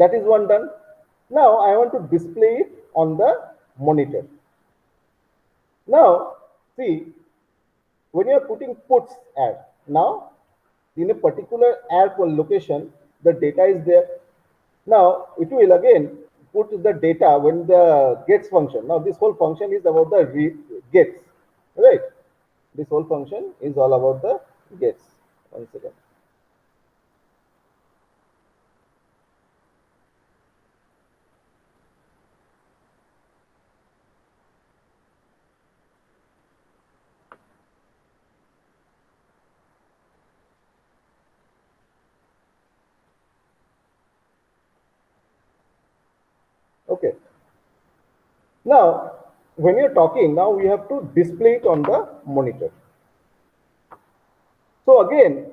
That is one done. Now I want to display it on the monitor. Now see, when you are putting puts ad, now in a particular ad location, the data is there. Now it will again put the data when the gets function. Now this whole function is about the gets, right? This whole function is all about the gets. One second. Okay. Now, when you're talking, now we have to display it on the monitor. So again,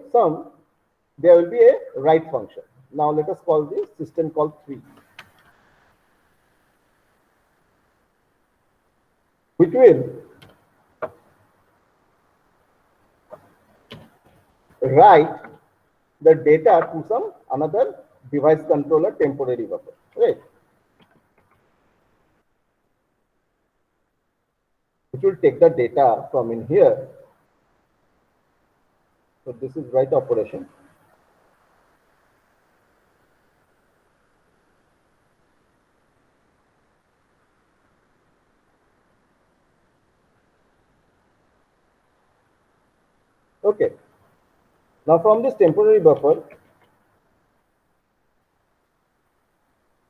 there will be a write function. Now let us call this system call 3, which will write the data to some another device controller temporary buffer, right? Which will take the data from in here. So this is write operation. Okay. Now from this temporary buffer,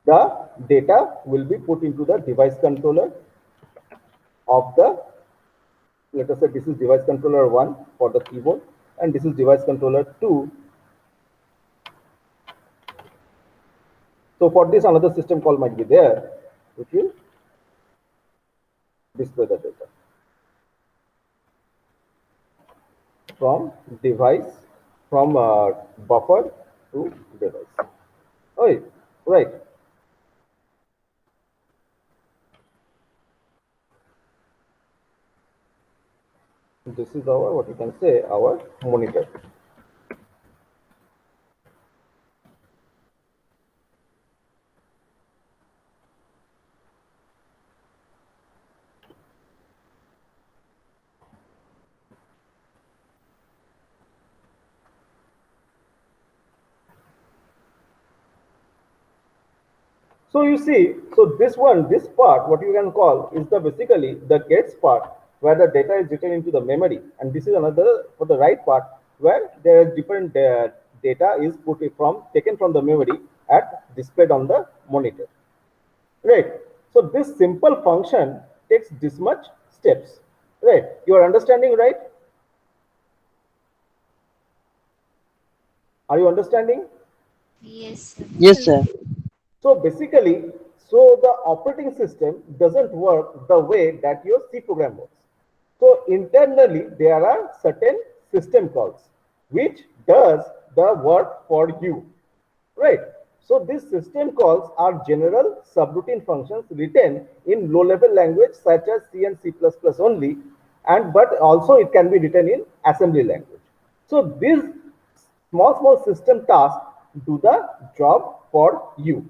the data will be put into the device controller of the, let us say this is device controller 1 for the keyboard, and this is device controller 2. So for this, another system call might be there, which will display the data from device, from buffer to device. Oh, right. This is our, what you can say, our monitor. So you see, so this part, what you can call is the basically the gets part where the data is written into the memory, and this is another for the right part where there is different data is put from taken from the memory at displayed on the monitor, right? So this simple function takes this much steps, right? You are understanding, right? Are you understanding? Yes, sir. Yes, sir. So basically, so the operating system doesn't work the way that your C program works. So internally, there are certain system calls which does the work for you, right? So these system calls are general subroutine functions written in low-level language such as C and C++ only, and but also it can be written in assembly language. So these small system tasks do the job for you.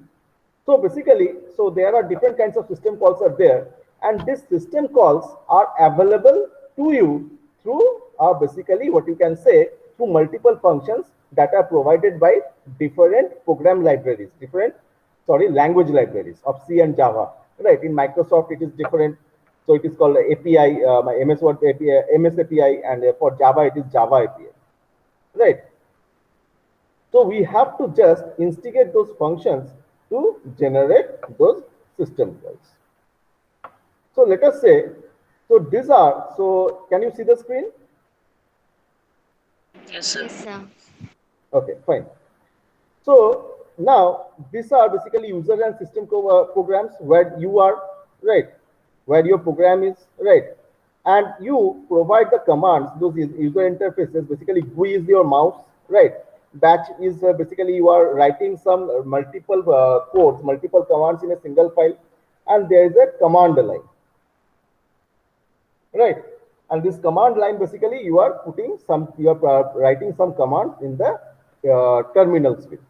So basically, so there are different kinds of system calls are there, and these system calls are available to you through basically what you can say through multiple functions that are provided by different program libraries, language libraries of C and Java. Right, in Microsoft it is different, so it is called API, my MS Word API, MS API, and for Java it is Java API. Right. So we have to just instigate those functions to generate those system calls. So let us say, so these are, so can you see the screen? Yes, sir. Yes, sir. Okay, fine. So now these are basically user and system programs where you are, right, where your program is, right, and you provide the commands, those user interfaces. Basically, GUI is your mouse, right? Batch is basically you are writing some multiple codes, multiple commands in a single file, and there is a command line, right? And this command line basically you are putting some, you are writing some commands in the terminal script.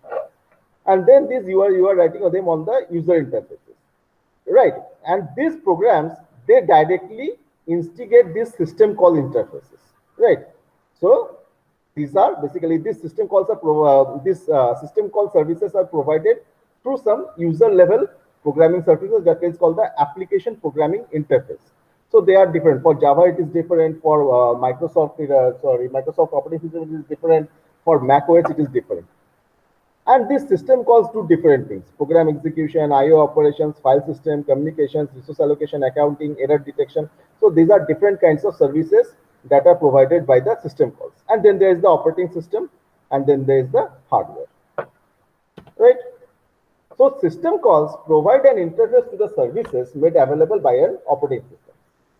and then this you are writing them on the user interfaces, right? And these programs, they directly instigate this system call interfaces, right? So these are basically these system calls are system call services are provided through some user level programming services that is called the application programming interface. So they are different. For Java, it is different. For Microsoft operating system, it is different. For Mac OS, it is different. And this system calls do different things: program execution, IO operations, file system, communications, resource allocation, accounting, error detection. So these are different kinds of services that are provided by the system calls. And then there is the operating system, and then there is the hardware, right? So system calls provide an interface to the services made available by an operating system,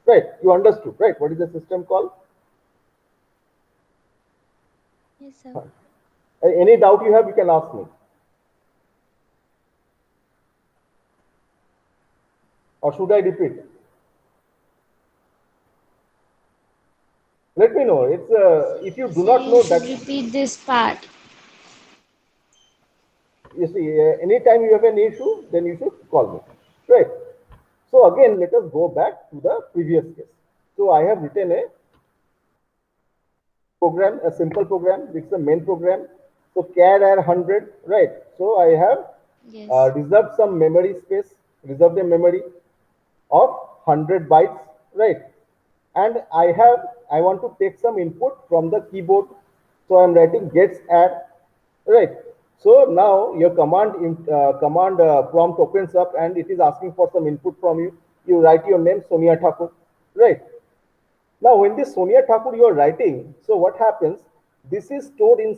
right? You understood, right? What is the system call? Yes, sir. Any doubt you have, you can ask me. Or should I repeat? Let me know. It's if you do not know that. Repeat this part. You see, anytime you have an issue, then you should call me, right? So again, let us go back to the previous case. So I have written a program, a simple program. It's a main program. So char 100, right? So I have reserved some memory space, reserved a memory of 100 bytes, right? And I want to take some input from the keyboard. So I'm writing gets add, right? So now your command prompt opens up and it is asking for some input from you. You write your name, Sonia Thakur, right? Now when this Sonia Thakur you are writing, so what happens? This is stored in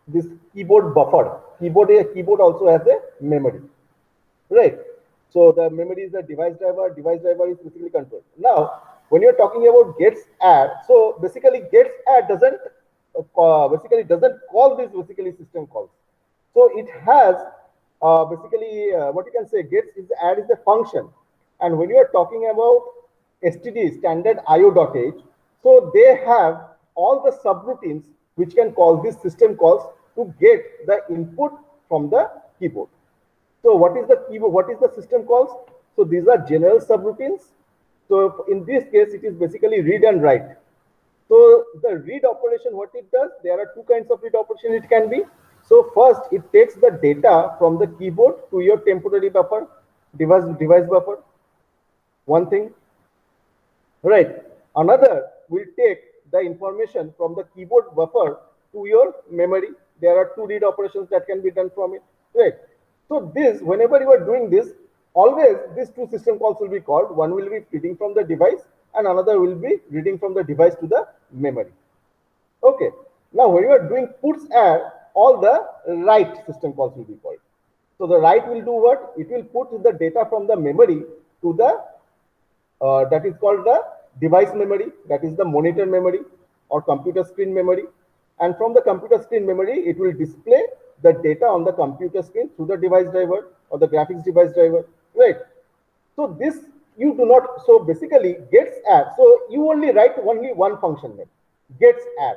this keyboard buffer. Keyboard also has a memory, right? So the memory is the device driver. Device driver is basically controlled. Now, when you're talking about gets add, so basically gets add doesn't call this basically system calls. So it has what you can say gets is add is a function, and when you are talking about STD standard IO.h, so they have all the subroutines which can call these system calls to get the input from the keyboard. So what is the keyboard? What is the system calls? So these are general subroutines. So in this case, it is basically read and write. So the read operation, what it does, there are two kinds of read operation it can be. So first, it takes the data from the keyboard to your temporary buffer, device buffer. One thing, right? Another will take the information from the keyboard buffer to your memory. There are two read operations that can be done from it, right? So this, whenever you are doing this, always these two system calls will be called. One will be reading from the device and another will be reading from the device to the memory. Okay. Now when you are doing puts add, all the write system calls will be called. So the write will do what? It will put the data from the memory to the that is called the device memory, that is the monitor memory or computer screen memory. And from the computer screen memory, it will display the data on the computer screen through the device driver or the graphics device driver, right? So this you do not, so basically gets add. So you only write only one function name, gets add,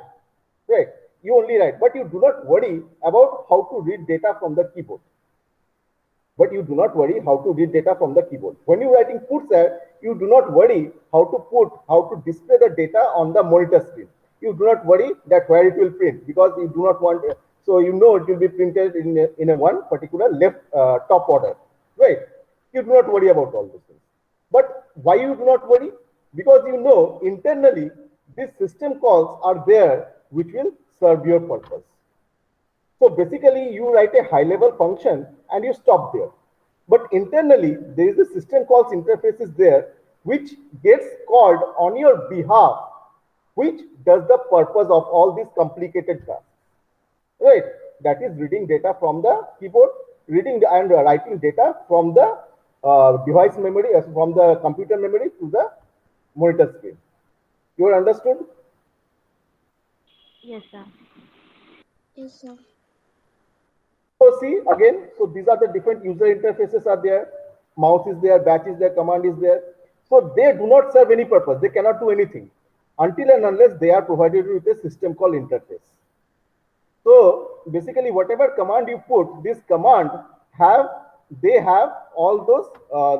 right? You only write, but you do not worry about how to read data from the keyboard. But you do not worry how to read data from the keyboard. When you're writing puts add, you do not worry how to display the data on the monitor screen. You do not worry that where it will print, because you do not want, so you know it will be printed in a one particular left top order, right? You do not worry about all those things. But why you do not worry? Because you know internally these system calls are there which will serve your purpose. So basically you write a high level function and you stop there. But internally there is a system calls interfaces there which gets called on your behalf, which does the purpose of all these complicated tasks, right? That is reading data from the keyboard, reading and writing data from the device memory, from the computer memory to the monitor screen. You are understood? Yes, sir. Yes, sir. So see again, so these are the different user interfaces are there. Mouse is there, batch is there, command is there. So they do not serve any purpose. They cannot do anything until and unless they are provided with a system call interface. So basically, whatever command you put, this command have they have all those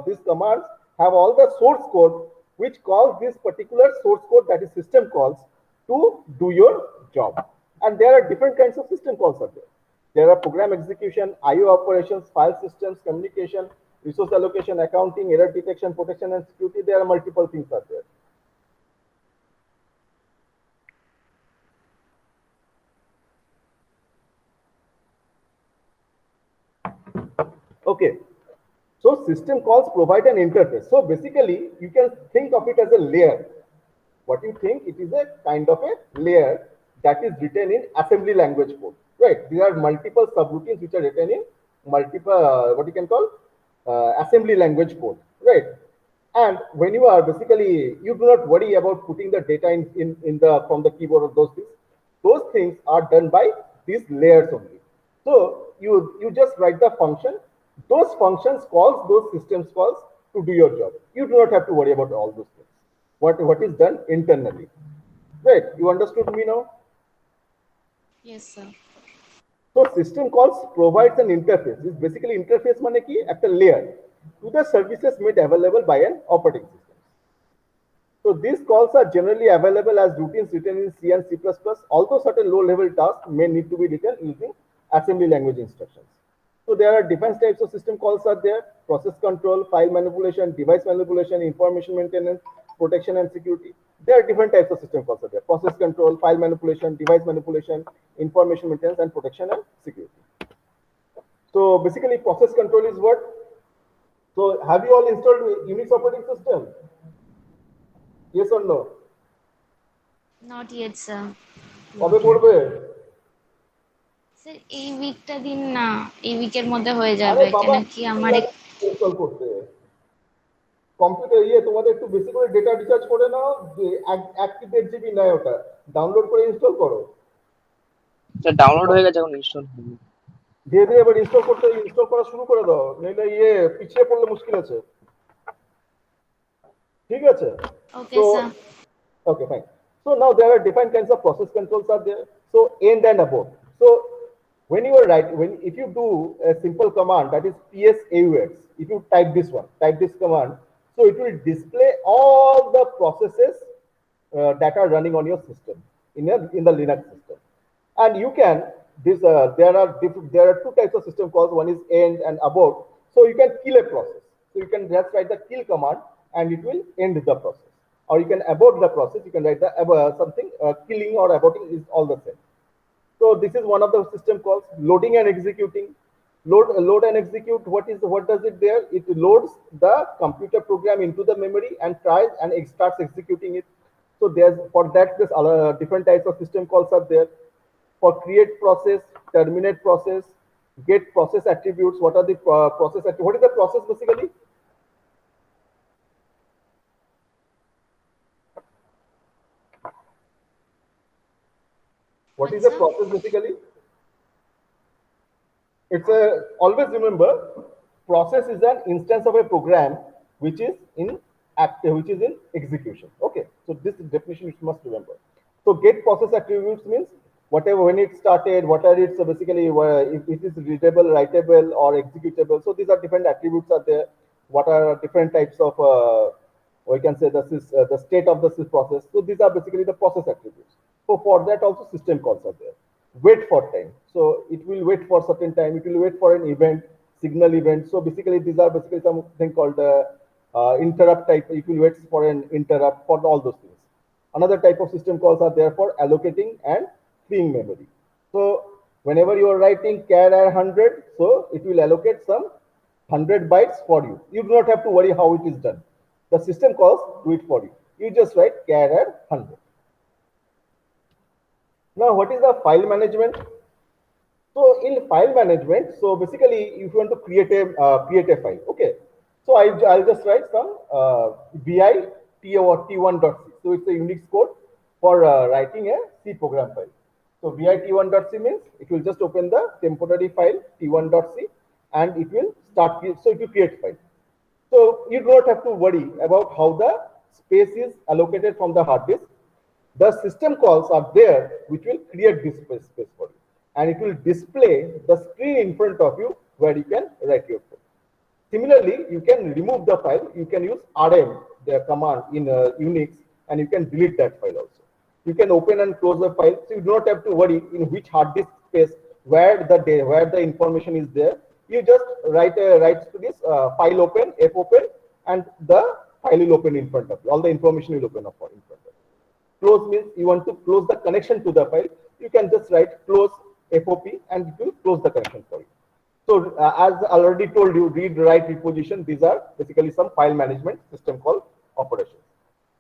these commands have all the source code which calls this particular source code, that is system calls, to do your job. And there are different kinds of system calls out there. There are program execution, IO operations, file systems, communication, resource allocation, accounting, error detection, protection, and security. There are multiple things out there. Okay. So system calls provide an interface. So basically, you can think of it as a layer. What you think, it is a kind of a layer that is written in assembly language code, right? There are multiple subroutines which are written in multiple, what you can call assembly language code, right? And when you are basically, you do not worry about putting the data in the from the keyboard or those things. Those things are done by these layers only. So you just write the function. Those functions calls those systems calls to do your job. You do not have to worry about all those things. What is done internally, right? You understood me now? Yes, sir. So system calls provides an interface. This basically interface mane ki at a layer to the services made available by an operating system. So these calls are generally available as routines written in C and C++, although certain low-level tasks may need to be written using assembly language instructions. So there are different types of system calls are there: process control, file manipulation, device manipulation, information maintenance, protection and security. There are different types of system calls are there: process control, file manipulation, device manipulation, information maintenance, and protection and security. So basically process control is what? So have you all installed Unix operating system? Yes or no? Not yet, sir. কবে করবে? Sir এই উইকটা দিন না, এই উইকের মধ্যে হয়ে আরে যাবে, বাবা, কেন কি আমার ইনস্টল করতে কম্পিউটার তোমাদের একটু বেশি করে ডেটা রিচার্জ করে নাও, যে 1 কি 1.5 GB নেয় ওটা, ডাউনলোড করে ইনস্টল করো। স্যার ডাউনলোড হয়ে গেছে, এখন ইনস্টল হয়নি। ধীরে ধীরে এবার ইনস্টল করা শুরু করে দাও, নইলে পিছিয়ে পড়লে মুশকিল আছে। ঠিক আছে? ওকে So sir. okay, fine. So now there are different kinds of process controls are there. So end and abort. So when you are if you do a simple command, that is PSAUX, if you type this command, so it will display all the processes that are running on your system in the Linux system. And you can there are two types of system calls. One is end and abort. So you can kill a process. So you can just write the kill command and it will end the process. Or you can abort the process. You can write the something killing or aborting is all the same. So this is one of the system calls. Loading and executing. Load and execute. What does it there? It loads the computer program into the memory and tries and it starts executing it. So there's for that this different types of system calls are there. For create process, terminate process, get process attributes. What are the process? What is the process basically? What is the process basically? It's a always remember, process is an instance of a program which is in execution. Okay, so this definition you must remember. So get process attributes means whatever when it started, what are its basically if it is readable, writable, or executable. So these are different attributes are there. What are different types of we can say the state of the process. So these are basically the process attributes. So for that also system calls are there. Wait for time. So it will wait for certain time. It will wait for an event, signal event. So basically these are basically something called interrupt type. It will wait for an interrupt for all those things. Another type of system calls are there for allocating and freeing memory. So whenever you are writing char 100, so it will allocate some 100 bytes for you. You do not have to worry how it is done. The system calls do it for you. You just write char 100. Now, what is the file management? So in file management, so basically, if you want to create a file, okay. So I'll just write some vi t1.c. So it's a Unix code for writing a C program file. So vi t1.c means it will just open the temporary file t1.c and it will start. So it will create file. So you do not have to worry about how the space is allocated from the hard disk. The system calls are there which will create this space for you. and it will display the screen in front of you where you can write your code. Similarly, you can remove the file. You can use rm, the command in Unix, and you can delete that file also. You can open and close the file, so you do not have to worry in which hard disk space where the information is there. You just write to this file open, f open, and the file will open in front of you. All the information will open up in front of you. Close means you want to close the connection to the file. You can just write close FOP and it will close the connection for you. So as I already told you, read, write, reposition, these are basically some file management system call operations.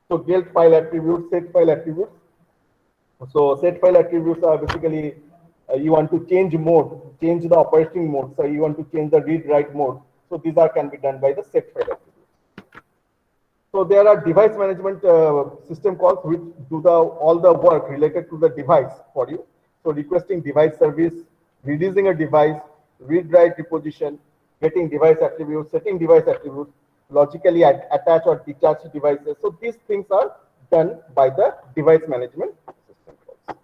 So get file attributes, set file attributes. So set file attributes are basically you want to change mode, change the operating mode. So you want to change the read, write mode. So these are can be done by the set file attributes. So there are device management system calls which do all the work related to the device for you. So requesting device service, releasing a device, read write reposition, getting device attributes, setting device attributes, logically attach or detach devices. So these things are done by the device management system calls.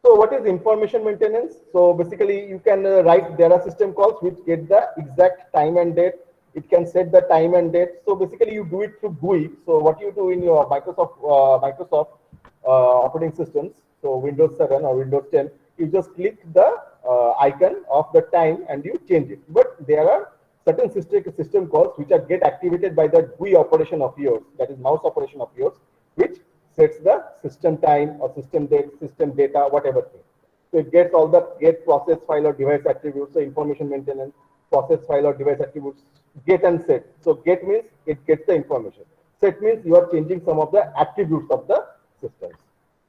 So what is information maintenance? So basically you can write, there are system calls which get the exact time and date. It can set the time and date. So basically you do it through GUI. So what you do in your Microsoft operating systems, so Windows 7 or Windows 10, you just click the icon of the time and you change it. But there are certain system calls which are get activated by the GUI operation of yours, that is mouse operation of yours, which sets the system time or system date, system data, whatever thing. So it gets all the get process file or device attributes, so information maintenance, process file or device attributes, get and set. So get means it gets the information. Set means you are changing some of the attributes of the systems.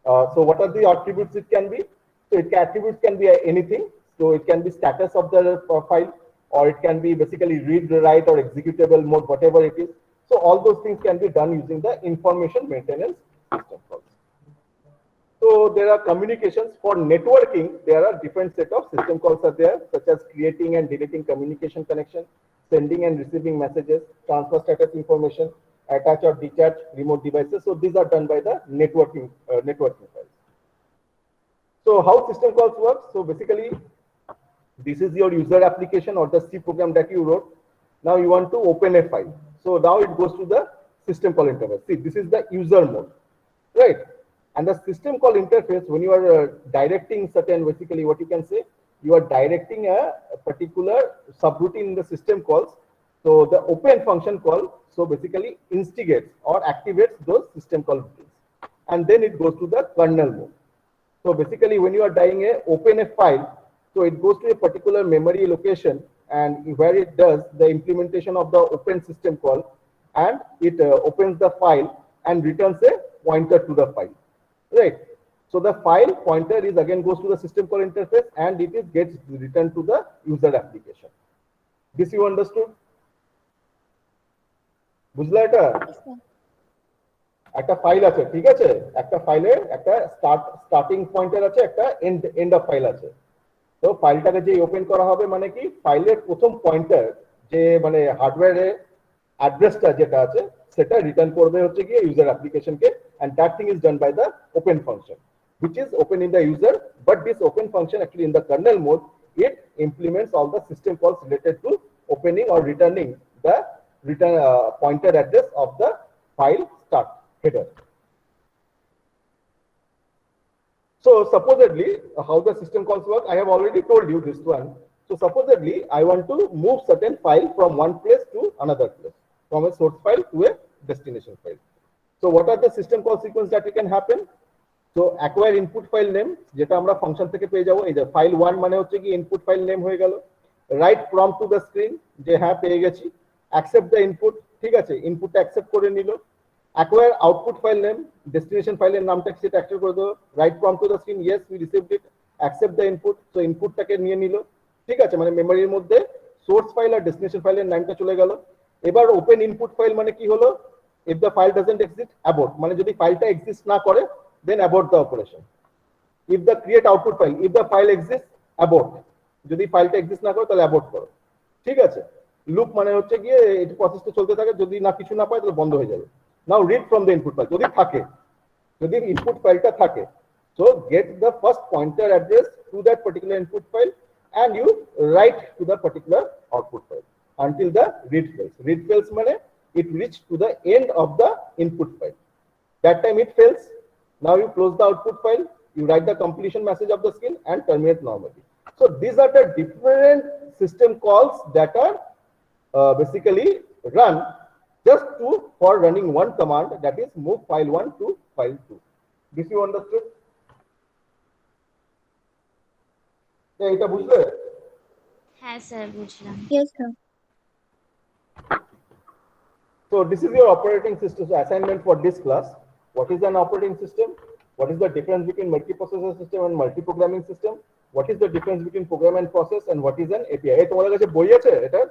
So what are the attributes it can be? So attributes can be anything. So it can be status of the file, or it can be basically read, write, or executable mode, whatever it is. So all those things can be done using the information maintenance system calls. So there are communications for networking. There are different set of system calls are there, such as creating and deleting communication connection, sending and receiving messages, transfer status information, attach or detach remote devices. So these are done by the networking files. So how system calls work? So basically, this is your user application or the C program that you wrote. Now you want to open a file. So now it goes to the system call interface. See, this is the user mode, right? And the system call interface, when you are directing certain, basically what you can say, you are directing a particular subroutine in the system calls. So the open function call, so basically instigates or activates those system call routines. And then it goes to the kernel mode. So basically when you are open a file, so it goes to a particular memory location, and where it does the implementation of the open system call, and it opens the file and returns a pointer to the file. Right. So the file pointer is again goes to the system call interface, and it is gets returned to the user application. This you understood? বুঝলা এটা? একটা file আছে, ঠিক আছে? একটা ফাইলের একটা starting pointer আছে, একটা এন্ড অফ ফাইল আছে। তো ফাইলটাকে যে ওপেন করা হবে মানে কি ফাইলের প্রথম পয়েন্টার যে মানে হার্ডওয়্যারে অ্যাড্রেসটা যেটা আছে সেটা রিটার্ন করবে হচ্ছে গিয়ে user অ্যাপ্লিকেশনকে, and that thing is done by the open function, which is open in the user, but this open function actually in the kernel mode, it implements all the system calls related to opening or returning the pointer address of the file start header. So supposedly how the system calls work, I have already told you this one. So supposedly I want to move certain file from one place to another place, from a source file to a destination file. So what are the system call sequence that can happen? So acquire input file name, যেটা আমরা function থেকে পেয়ে যাব, এই যে file 1 মানে হচ্ছে কি ইনপুট ফাইল নেম হয়ে গেল। Right prompt to the screen, যে হ্যাঁ পেয়ে গেছি। অ্যাকসেপ্ট দ্য ইনপুট, ঠিক আছে, ইনপুটটা অ্যাকসেপ্ট করে নিল। Acquire output file name, destination ফাইলের নামটা সেটা অ্যাকসেপ্ট করে দেবো। Write prompt to the screen, yes we received it, accept the input, so ইনপুটটাকে নিয়ে নিল, ঠিক আছে, মানে মেমোরির মধ্যে সোর্স ফাইল আর ডেস্টিনেশন ফাইলের নামটা চলে গেল। এবার ওপেন ইনপুট ফাইল মানে কি হলো, if the file doesn't exist, abort, মানে যদি ফাইলটা এক্সিস্ট না করে then abort the operation. If the create output file, if the file exists, abort, যদি ফাইলটা এক্সিস্ট না করে তাহলে abort করো, ঠিক আছে। লুপ মানে হচ্ছে গিয়ে এই প্রসেসটা চলতে থাকে, যদি না কিছু না পায় তাহলে বন্ধ হয়ে যাবে। Now read from the input file, যদি থাকে, যদি ইনপুট ফাইলটা থাকে, So get the first pointer address to that particular input file and you write to the particular output file until the read fails. Read fails means it reached to the end of the input file. That time it fails. Now you close the output file, you write the completion message of the skill and terminate normally. So these are the different system calls that are basically run just to for running one command, that is move file 1 to file 2. This you understood? এটা বুঝলে? হ্যাঁ sir বুঝলাম। Yes, sir. So this is your operating system assignment for this class. What is an operating system? What is the difference between multiprocessor system and multi-programming system? What is the difference between program and process, and what is an API? এই তোমাদের কাছে বই আছে এটা?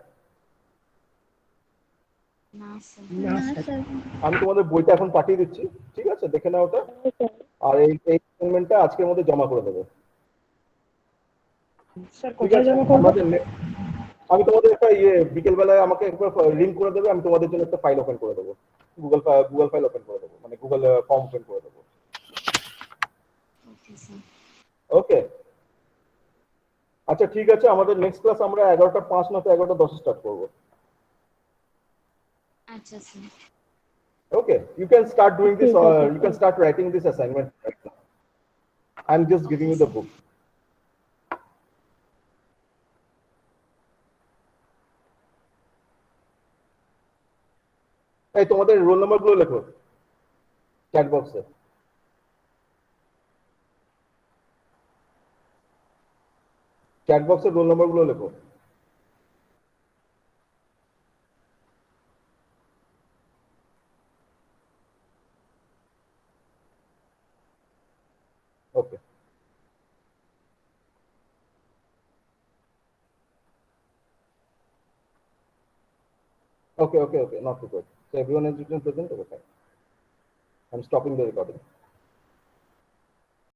না sir. No, sir. আমি তোমাদের বইটা এখন পাঠিয়ে দিচ্ছি, ঠিক আছে, দেখে নাও ওটা। আর এই অ্যাসাইনমেন্টটা আজকের মধ্যে জমা করে দেবে। স্যার কোথায় জমা করব? আমি তোমাদের একটা বিকেল বেলায় আমাকে একবার লিংক করে দেবে, আমি তোমাদের জন্য একটা ফাইল ওপেন করে দেবো, গুগল ফাইল ওপেন করে দেবো, মানে গুগল ফর্ম ওপেন করে দেবো। Okay sir. ওকে, আচ্ছা ঠিক আছে, আমাদের নেক্সট ক্লাস আমরা 11:05 না তো 11:10 স্টার্ট করব। আচ্ছা sir. Okay, you can start doing this, or you can start writing this assignment right now. I'm just giving you the book. এই তোমাদের রোল নাম্বার গুলো লেখো চ্যাট বক্সে। চ্যাট বক্সে রোল নাম্বার গুলো লেখো। Okay. Okay, not too good. So everyone is written present. Okay, I'm stopping the recording.